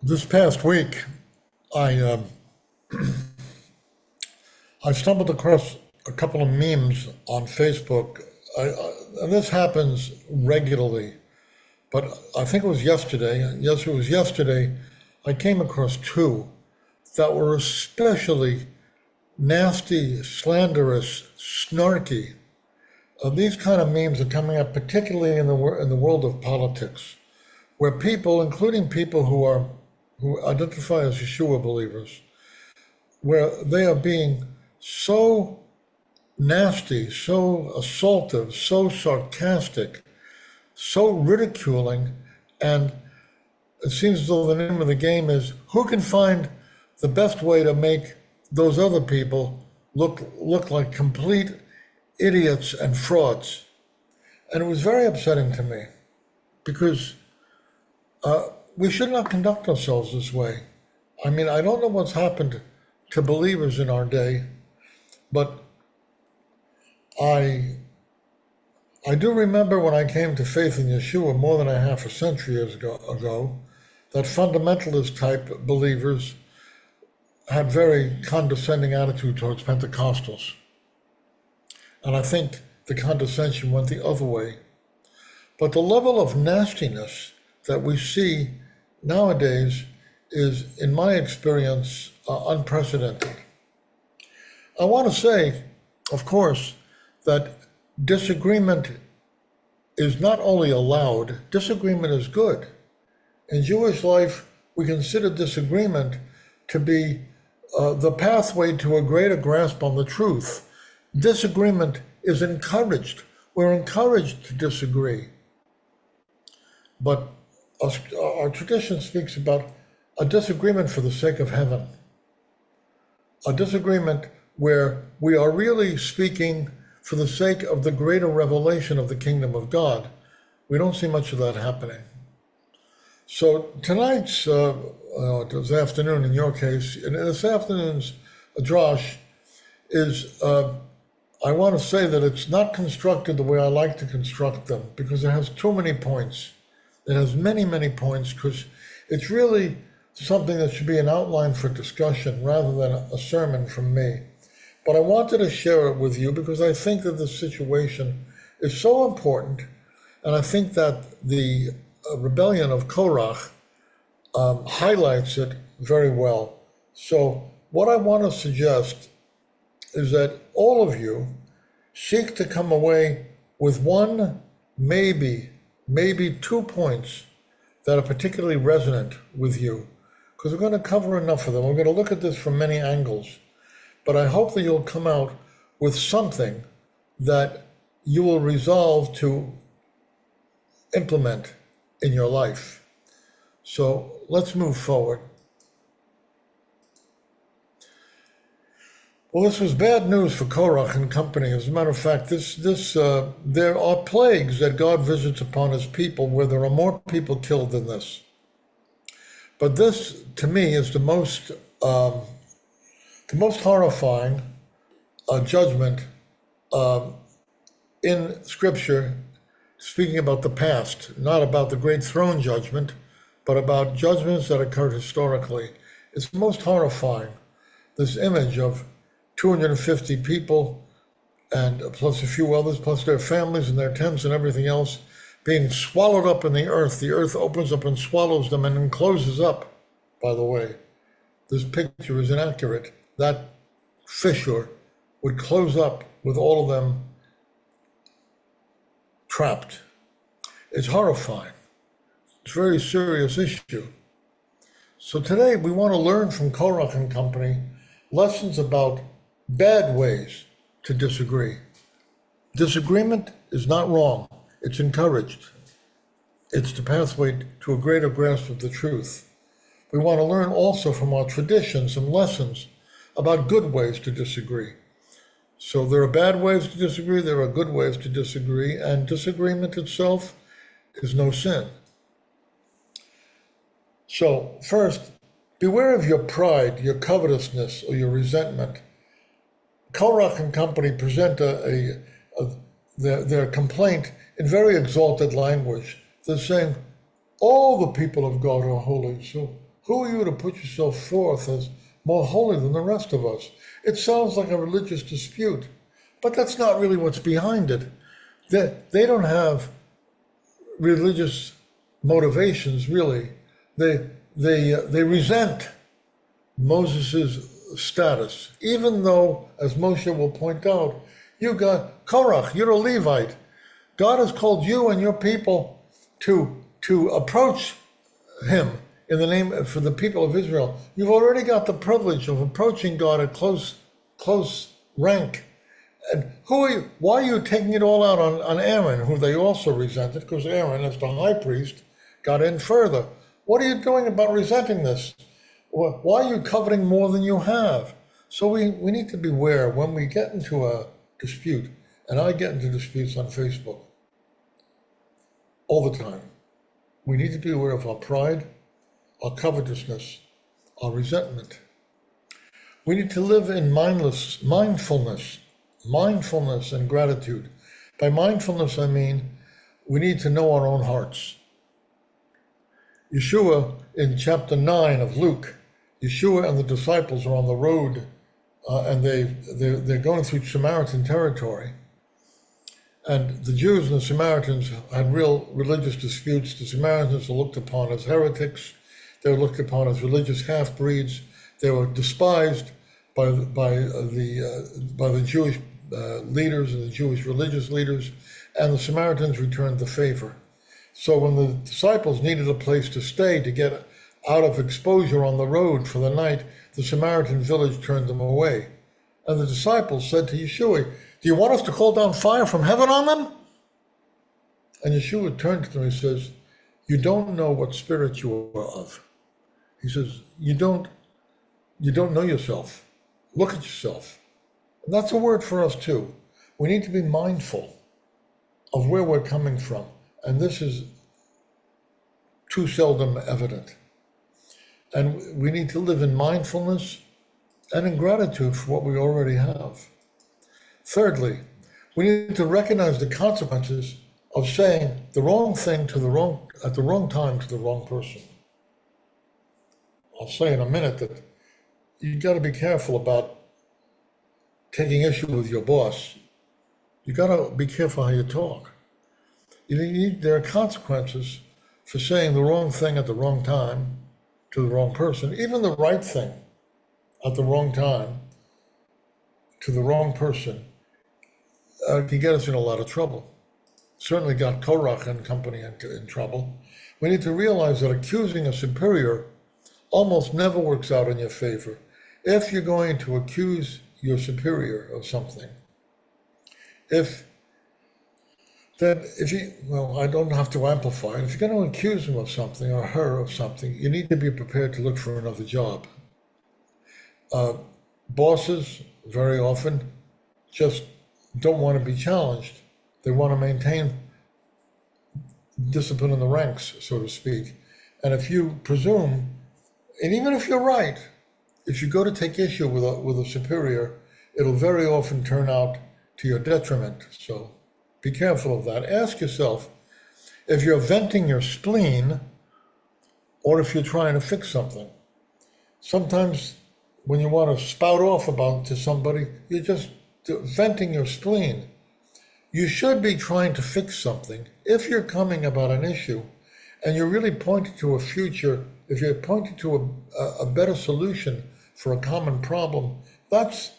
This past week, I I stumbled across a couple of memes on Facebook, and this happens regularly. But I think it was yesterday. Yes, it was yesterday. I came across two that were especially nasty, slanderous, snarky. These kind of memes are coming up, particularly in the world of politics, where people, including people who identify as Yeshua believers, where they are being so nasty, so assaultive, so sarcastic, so ridiculing, and it seems as though the name of the game is who can find the best way to make those other people look like complete idiots and frauds. And it was very upsetting to me because we should not conduct ourselves this way. I mean, I don't know what's happened to believers in our day, but I do remember when I came to faith in Yeshua more than a half a century years ago, that fundamentalist type believers had very condescending attitude towards Pentecostals. And I think the condescension went the other way. But the level of nastiness that we see nowadays is, in my experience, unprecedented. I want to say, of course, that disagreement is not only allowed, disagreement is good. In Jewish life, we consider disagreement to be the pathway to a greater grasp on the truth. Disagreement is encouraged. We're encouraged to disagree. But our tradition speaks about a disagreement for the sake of heaven, a disagreement where we are really speaking for the sake of the greater revelation of the kingdom of God. We don't see much of that happening. So tonight's, this afternoon in your case, in this afternoon's drash is, I want to say that it's not constructed the way I like to construct them because it has too many points. It has many, many points because it's really something that should be an outline for discussion rather than a sermon from me. But I wanted to share it with you because I think that this situation is so important, and I think that the rebellion of Korach highlights it very well. So what I want to suggest is that all of you seek to come away with one, maybe 2 points that are particularly resonant with you, because we're going to cover enough of them. We're going to look at this from many angles, but I hope that you'll come out with something that you will resolve to implement in your life. So let's move forward. Well, this was bad news for Korach and company. As a matter of fact, there are plagues that God visits upon his people where there are more people killed than this. But this, to me, is the most horrifying judgment in Scripture, speaking about the past, not about the great throne judgment, but about judgments that occurred historically. It's most horrifying, this image of 250 people and plus a few others, plus their families and their tents and everything else, being swallowed up in the earth. The earth opens up and swallows them and then closes up. By the way, this picture is inaccurate. That fissure would close up with all of them trapped. It's horrifying. It's a very serious issue. So today we want to learn from Korach and company lessons about bad ways to disagree. Disagreement is not wrong. It's encouraged. It's the pathway to a greater grasp of the truth. We want to learn also from our tradition some lessons about good ways to disagree. So there are bad ways to disagree, there are good ways to disagree, and disagreement itself is no sin. So first, beware of your pride, your covetousness, or your resentment. Korach and company present their complaint in very exalted language. They're saying, all the people of God are holy, so Who are you to put yourself forth as more holy than the rest of us? It sounds like a religious dispute, but that's not really what's behind it. They don't have religious motivations, really. They resent Moses' status, even though, as Moshe will point out, you got Korach, you're a Levite. God has called you and your people to approach him in the name for the people of Israel. You've already got the privilege of approaching God at close rank. And who are you? Why are you taking it all out on Aaron, who they also resented, because Aaron, as the high priest, got in further? What are you doing about resenting this? Why are you coveting more than you have? So we need to beware when we get into a dispute, and I get into disputes on Facebook all the time. We need to be aware of our pride, our covetousness, our resentment. We need to live in mindfulness and gratitude. By mindfulness, I mean we need to know our own hearts. Yeshua, in chapter 9 of Luke, Yeshua and the disciples are on the road, and they're going through Samaritan territory. And the Jews and the Samaritans had real religious disputes. The Samaritans were looked upon as heretics. They were looked upon as religious half-breeds. They were despised by the Jewish leaders and the Jewish religious leaders, and the Samaritans returned the favor. So when the disciples needed a place to stay to get out of exposure on the road for the night, the Samaritan village turned them away. And the disciples said to Yeshua, "Do you want us to call down fire from heaven on them?" And Yeshua turned to them and says, "You don't know what spirit you are of." He says, you don't know yourself. Look at yourself. And that's a word for us too. We need to be mindful of where we're coming from. And this is too seldom evident. And we need to live in mindfulness and in gratitude for what we already have. Thirdly, we need to recognize the consequences of saying the wrong thing at the wrong time to the wrong person. I'll say in a minute that you got to be careful about taking issue with your boss. You got to be careful how you talk. There are consequences for saying the wrong thing at the wrong time to the wrong person, even the right thing at the wrong time to the wrong person can get us in a lot of trouble. Certainly got Korach and company in trouble. We need to realize that accusing a superior almost never works out in your favor. If you're going to accuse your superior of something, I don't have to amplify it. If you're going to accuse him of something or her of something, you need to be prepared to look for another job. Bosses very often just don't want to be challenged. They want to maintain discipline in the ranks, so to speak. And if you presume, and even if you're right, if you go to take issue with a superior, it'll very often turn out to your detriment. So be careful of that. Ask yourself if you're venting your spleen or if you're trying to fix something. Sometimes when you want to spout off to somebody, you're just venting your spleen. You should be trying to fix something. If you're coming about an issue and you're really pointing to a future, if you're pointing to a better solution for a common problem, that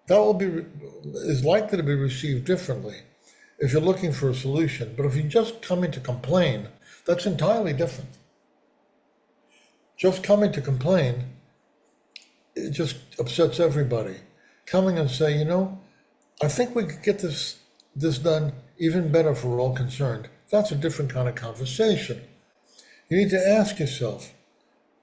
is likely to be received differently if you're looking for a solution. But if you just come in to complain, that's entirely different. Just coming to complain, it just upsets everybody. Coming and say, I think we could get this done even better for all concerned. That's a different kind of conversation. You need to ask yourself,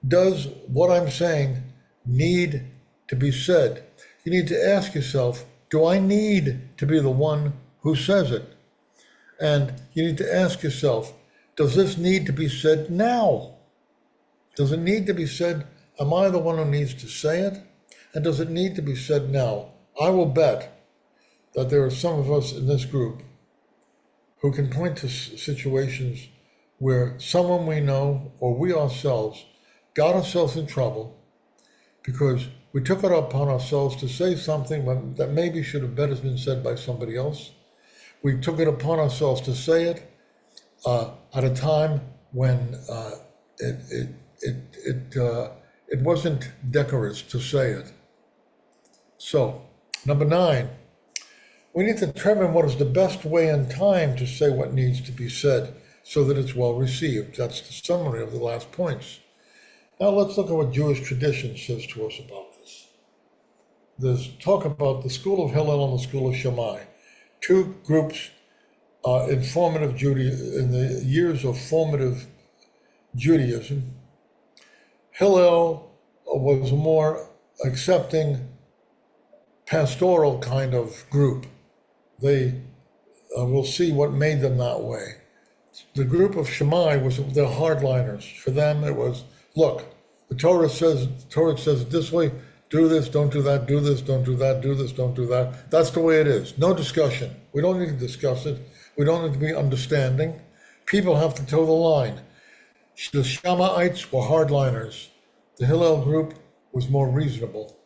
does what I'm saying need to be said? You need to ask yourself, do I need to be the one who says it? And you need to ask yourself, does this need to be said now? Does it need to be said? Am I the one who needs to say it? And does it need to be said now? I will bet that there are some of us in this group who can point to situations where someone we know or we ourselves got ourselves in trouble because we took it upon ourselves to say something that maybe should have better been said by somebody else. We took it upon ourselves to say it at a time when it wasn't decorous to say it. So, number 9, we need to determine what is the best way and time to say what needs to be said so that it's well received. That's the summary of the last points. Now let's look at what Jewish tradition says to us about this. There's talk about the school of Hillel and the school of Shammai, two groups in the years of formative Judaism. Hillel was a more accepting, pastoral kind of group. We'll see what made them that way. The group of Shammai they're hardliners. For them, it was, look, the Torah says it this way, do this, don't do that, do this, don't do that, do this, don't do that. That's the way it is. No discussion. We don't need to discuss it. We don't need to be understanding. People have to toe the line. The Shammaites were hardliners. The Hillel group was more reasonable.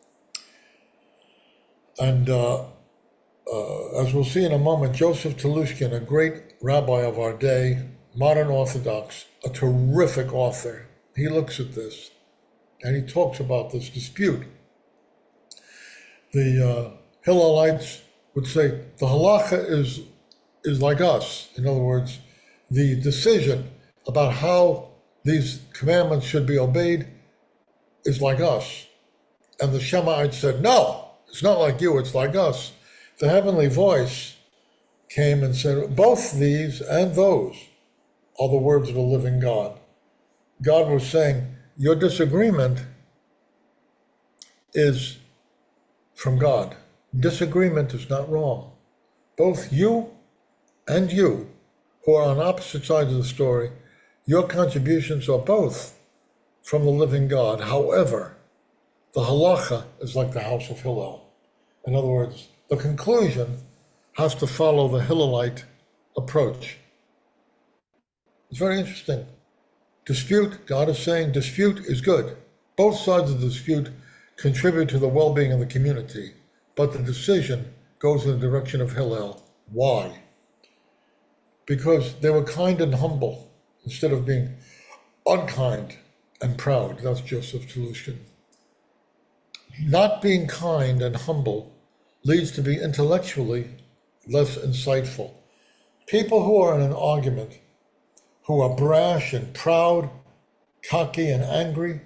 And as we'll see in a moment, Joseph Telushkin, a great rabbi of our day, modern Orthodox, a terrific author, he looks at this and he talks about this dispute. The Hillelites would say the halacha is like us. In other words, the decision about how these commandments should be obeyed is like us. And the Shammaites said, no, it's not like you, it's like us. The heavenly voice came and said, both these and those are the words of the living God. God was saying, your disagreement is from God. Disagreement is not wrong. Both you and you, who are on opposite sides of the story, your contributions are both from the living God. However, the halacha is like the house of Hillel. In other words, the conclusion has to follow the Hillelite approach. It's very interesting. Dispute, God is saying dispute is good. Both sides of the dispute contribute to the well-being of the community, but the decision goes in the direction of Hillel. Why? Because they were kind and humble instead of being unkind and proud. That's Joseph Telushkin. Not being kind and humble leads to be intellectually less insightful. People who are in an argument, who are brash and proud, cocky and angry,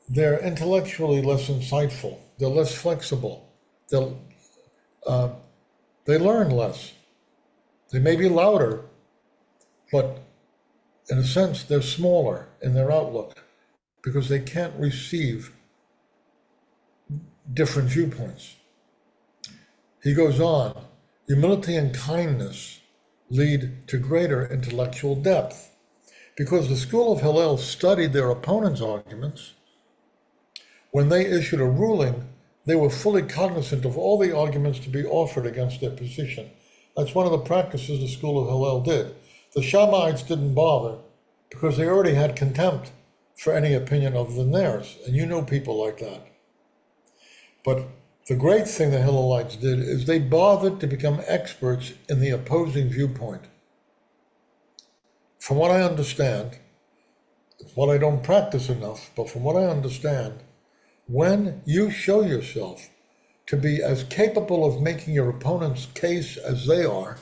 they're intellectually less insightful. They're less flexible. They learn less. They may be louder, but in a sense, they're smaller in their outlook because they can't receive different viewpoints. He goes on, humility and kindness lead to greater intellectual depth. Because the school of Hillel studied their opponents' arguments, when they issued a ruling, they were fully cognizant of all the arguments to be offered against their position. That's one of the practices the school of Hillel did. The Shammaites didn't bother because they already had contempt for any opinion other than theirs, and you know people like that. But the great thing the Hillelites did is they bothered to become experts in the opposing viewpoint. From what I understand, what I don't practice enough, but from what I understand, when you show yourself to be as capable of making your opponent's case as they are,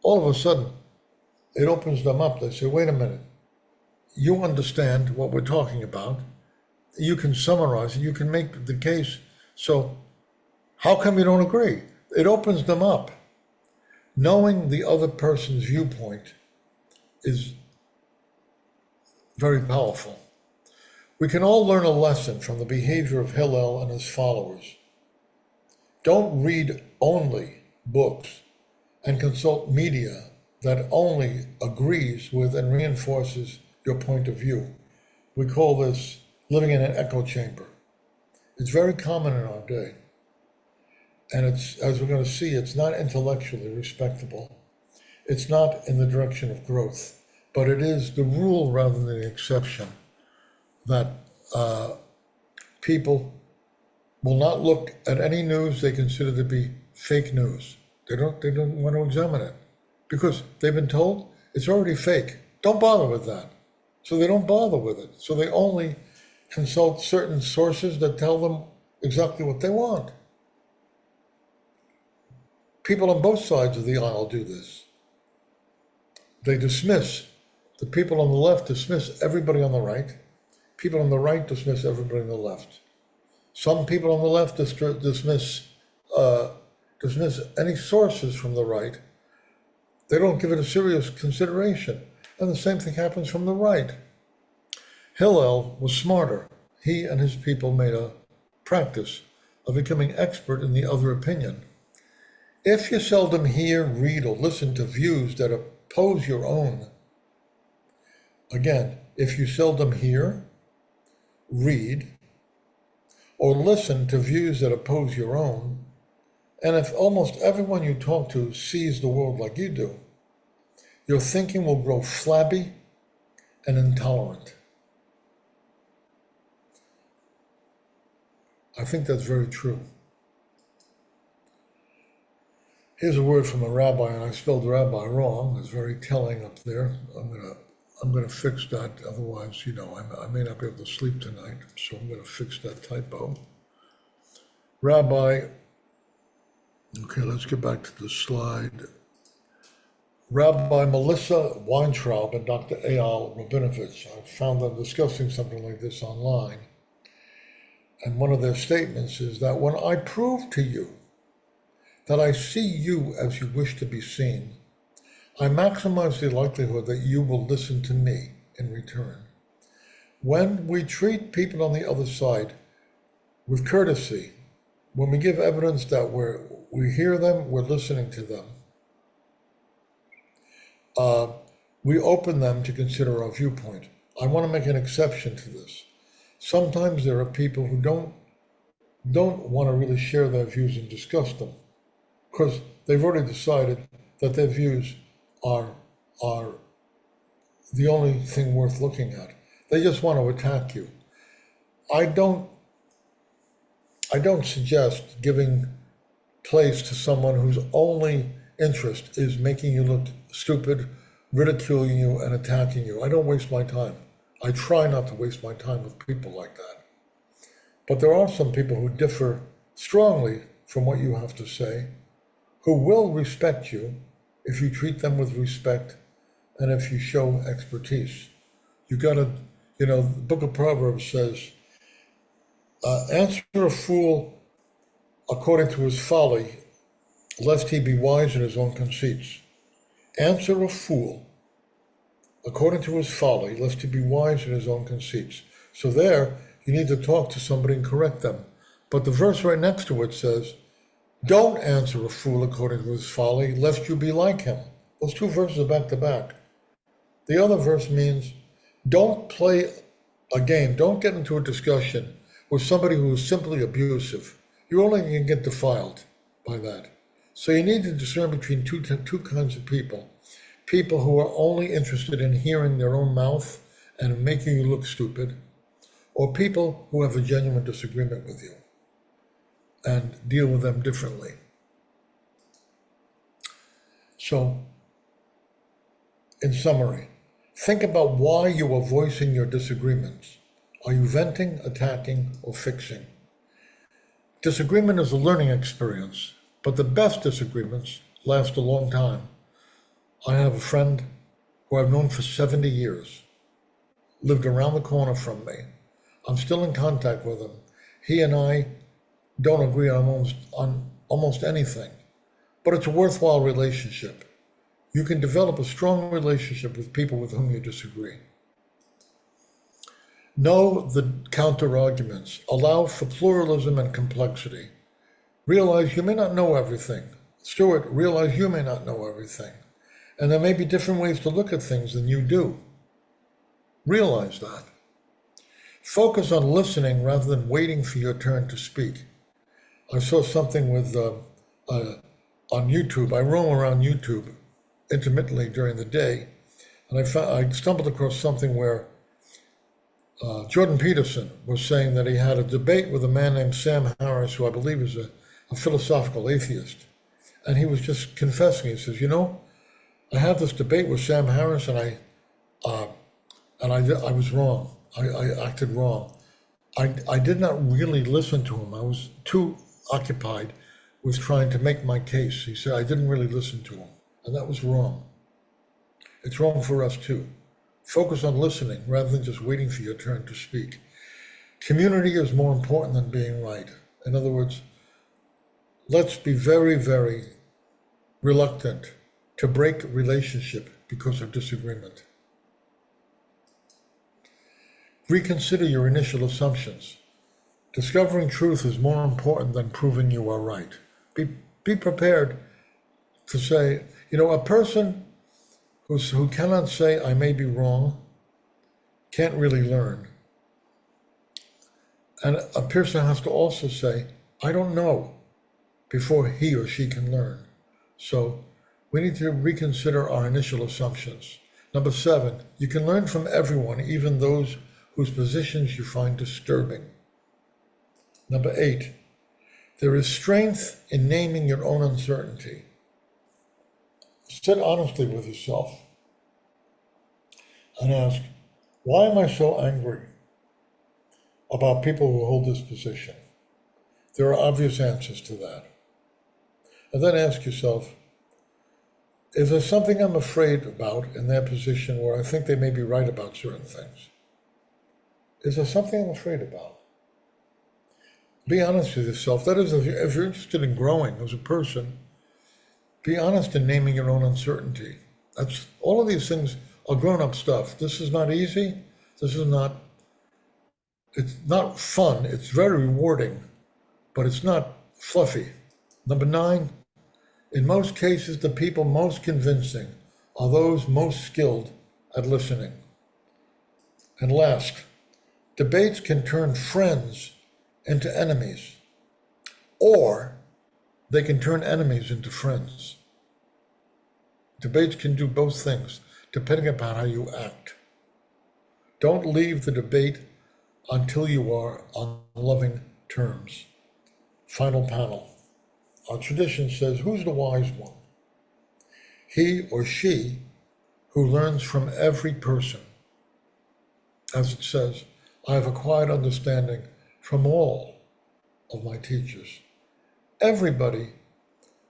all of a sudden, it opens them up. They say, wait a minute, you understand what we're talking about. You can summarize it, you can make the case. So how come you don't agree? It opens them up. Knowing the other person's viewpoint is very powerful. We can all learn a lesson from the behavior of Hillel and his followers. Don't read only books and consult media that only agrees with and reinforces your point of view. We call this living in an echo chamber. It's very common in our day. And it's, as we're going to see, it's not intellectually respectable. It's not in the direction of growth, but it is the rule rather than the exception. that people will not look at any news they consider to be fake news. They don't want to examine it because they've been told it's already fake. Don't bother with that. So they don't bother with it. So they only consult certain sources that tell them exactly what they want. People on both sides of the aisle do this. They dismiss, the people on the left dismiss everybody on the right. People on the right dismiss everybody on the left. Some people on the left dismiss any sources from the right. They don't give it a serious consideration. And the same thing happens from the right. Hillel was smarter. He and his people made a practice of becoming expert in the other opinion. If you seldom hear, read, or listen to views that oppose your own, again, if you seldom hear, read, or listen to views that oppose your own, and if almost everyone you talk to sees the world like you do, your thinking will grow flabby and intolerant. I think that's very true. Here's a word from a rabbi, and I spelled rabbi wrong. It's very telling up there. I'm gonna fix that. Otherwise, I may not be able to sleep tonight. So I'm gonna fix that typo. Rabbi. Okay, let's get back to the slide. Rabbi Melissa Weintraub and Dr. Eyal Rabinovich. I found them discussing something like this online. And one of their statements is that when I prove to you that I see you as you wish to be seen, I maximize the likelihood that you will listen to me in return. When we treat people on the other side with courtesy, when we give evidence that we hear them, we're listening to them, we open them to consider our viewpoint. I want to make an exception to this. Sometimes there are people who don't want to really share their views and discuss them because they've already decided that their views are the only thing worth looking at. They just want to attack you. I don't suggest giving place to someone whose only interest is making you look stupid, ridiculing you, and attacking you. I don't waste my time. I try not to waste my time with people like that. But there are some people who differ strongly from what you have to say, who will respect you if you treat them with respect and if you show expertise. You gotta, the book of Proverbs says, answer a fool according to his folly, lest he be wise in his own conceits. Answer a fool according to his folly, lest he be wise in his own conceits. So there, you need to talk to somebody and correct them. But the verse right next to it says, don't answer a fool according to his folly, lest you be like him. Those two verses are back to back. The other verse means, don't play a game, don't get into a discussion with somebody who is simply abusive. You're only going to get defiled by that. So you need to discern between two kinds of people. People who are only interested in hearing their own mouth and making you look stupid, or people who have a genuine disagreement with you and deal with them differently. So, in summary, think about why you are voicing your disagreements. Are you venting, attacking, or fixing? Disagreement is a learning experience, but the best disagreements last a long time. I have a friend who I've known for 70 years, lived around the corner from me. I'm still in contact with him. He and I don't agree on almost anything, but it's a worthwhile relationship. You can develop a strong relationship with people with whom you disagree. Know the counter-arguments. Allow for pluralism and complexity. Realize you may not know everything. Stuart, realize you may not know everything. And there may be different ways to look at things than you do. Realize that. Focus on listening rather than waiting for your turn to speak. I saw something with on YouTube. I roam around YouTube intermittently during the day, and I stumbled across something where Jordan Peterson was saying that he had a debate with a man named Sam Harris, who I believe is a philosophical atheist. And he was just confessing. He says, I had this debate with Sam Harris, and I was wrong. I acted wrong. I did not really listen to him. I was too occupied with trying to make my case. He said, I didn't really listen to him. And that was wrong. It's wrong for us too. Focus on listening rather than just waiting for your turn to speak. Community is more important than being right. In other words, let's be very, very reluctant to break relationship because of disagreement. Reconsider your initial assumptions. Discovering truth is more important than proving you are right. Be prepared to say, a person who cannot say, I may be wrong, can't really learn. And a person has to also say, I don't know, before he or she can learn. So we need to reconsider our initial assumptions. Number 7, you can learn from everyone, even those whose positions you find disturbing. Number 8, there is strength in naming your own uncertainty. Sit honestly with yourself and ask, why am I so angry about people who hold this position? There are obvious answers to that. And then ask yourself, is there something I'm afraid about in their position where I think they may be right about certain things? Is there something I'm afraid about? Be honest with yourself. That is, if you're interested in growing as a person, be honest in naming your own uncertainty. All of these things are grown-up stuff. This is not easy. It's not fun. It's very rewarding, but it's not fluffy. Number 9, in most cases, the people most convincing are those most skilled at listening. And last, debates can turn friends into enemies, or they can turn enemies into friends. Debates can do both things, depending upon how you act. Don't leave the debate until you are on loving terms. Final panel. Our tradition says, who's the wise one? He or she who learns from every person. As it says, I have acquired understanding from all of my teachers. Everybody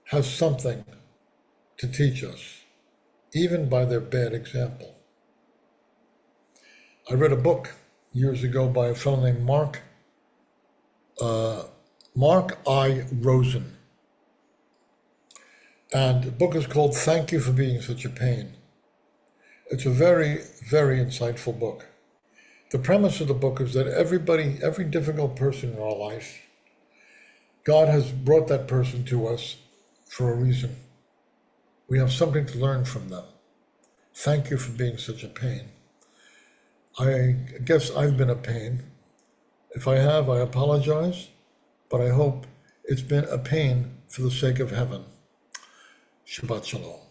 has something to teach us, even by their bad example. I read a book years ago by a fellow named Mark I. Rosen. And the book is called Thank You for Being Such a Pain. It's a very, very insightful book. The premise of the book is that every difficult person in our life, God has brought that person to us for a reason. We have something to learn from them. Thank you for being such a pain. I guess I've been a pain. If I have, I apologize, but I hope it's been a pain for the sake of heaven. Shabbat Shalom.